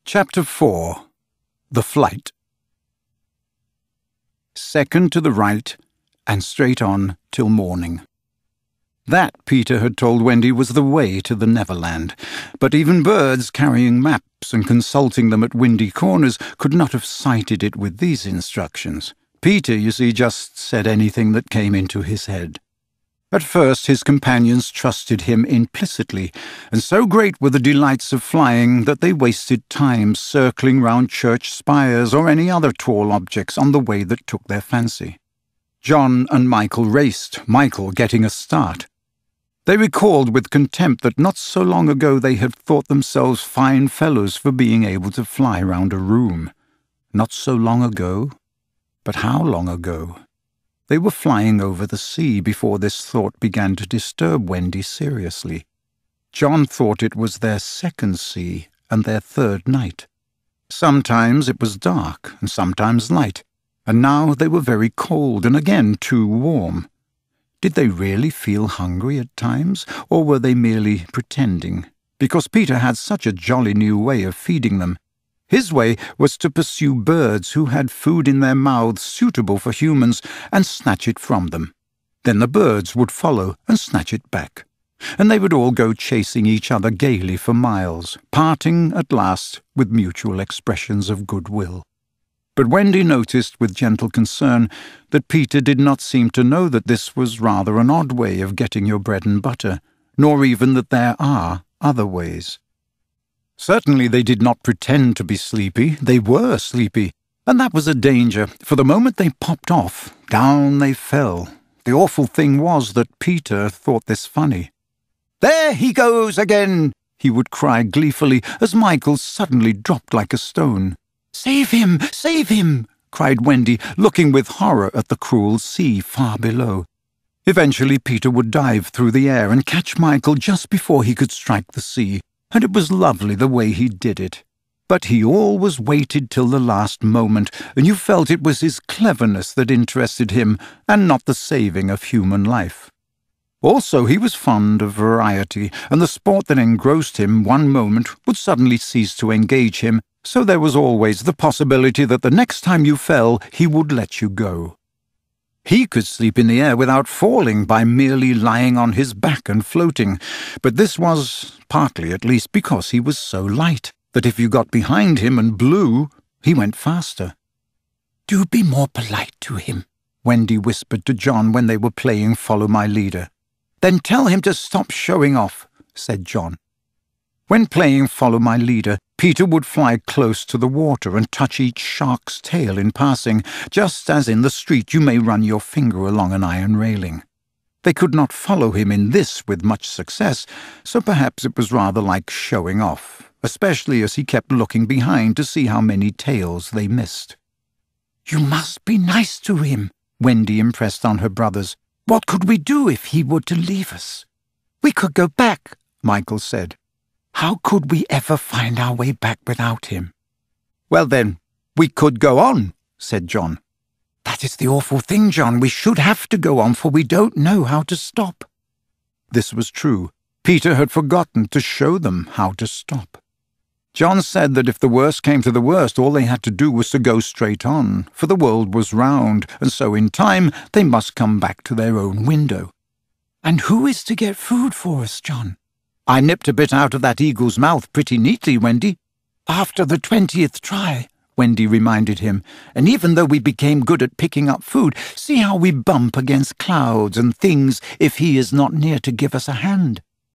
Chapter 4. The Flight. Second to the right, and straight on till morning. That, Peter had told Wendy, was the way to the Neverland, but even birds carrying maps and consulting them at windy corners could not have sighted it with these instructions. Peter, you see, just said anything that came into his head. At first his companions trusted him implicitly, and so great were the delights of flying that they wasted time circling round church spires or any other tall objects on the way that took their fancy. John and Michael raced, Michael getting a start. They recalled with contempt that not so long ago they had thought themselves fine fellows for being able to fly round a room. Not so long ago? But how long ago? They were flying over the sea before this thought began to disturb Wendy seriously. John thought it was their second sea and their third night. Sometimes it was dark and sometimes light, and now they were very cold and again too warm. Did they really feel hungry at times, or were they merely pretending? Because Peter had such a jolly new way of feeding them. His way was to pursue birds who had food in their mouths suitable for humans and snatch it from them. Then the birds would follow and snatch it back, and they would all go chasing each other gaily for miles, parting at last with mutual expressions of goodwill. But Wendy noticed with gentle concern that Peter did not seem to know that this was rather an odd way of getting your bread and butter, nor even that there are other ways. Certainly they did not pretend to be sleepy, they were sleepy, and that was a danger, for the moment they popped off, down they fell. The awful thing was that Peter thought this funny. "There he goes again!" he would cry gleefully as Michael suddenly dropped like a stone. "Save him! Save him!" cried Wendy, looking with horror at the cruel sea far below. Eventually Peter would dive through the air and catch Michael just before he could strike the sea, and it was lovely the way he did it. But he always waited till the last moment, and you felt it was his cleverness that interested him, and not the saving of human life. Also, he was fond of variety, and the sport that engrossed him one moment would suddenly cease to engage him, so there was always the possibility that the next time you fell he would let you go. He could sleep in the air without falling by merely lying on his back and floating, but this was, partly at least, because he was so light that if you got behind him and blew, he went faster. "Do be more polite to him," Wendy whispered to John when they were playing Follow My Leader. "Then tell him to stop showing off," said John. When playing Follow My Leader, Peter would fly close to the water and touch each shark's tail in passing, just as in the street you may run your finger along an iron railing. They could not follow him in this with much success, so perhaps it was rather like showing off, especially as he kept looking behind to see how many tails they missed. "You must be nice to him," Wendy impressed on her brothers. "What could we do if he were to leave us?" "We could go back," Michael said. "How could we ever find our way back without him?" "Well then, we could go on," said John. "That is the awful thing, John. We should have to go on, for we don't know how to stop." This was true. Peter had forgotten to show them how to stop. John said that if the worst came to the worst, all they had to do was to go straight on, for the world was round, and so in time they must come back to their own window. "And who is to get food for us, John?" "I nipped a bit out of that eagle's mouth pretty neatly, Wendy." "After the 20th try," Wendy reminded him, "and even though we became good at picking up food, see how we bump against clouds and things if he is not near to give us a hand."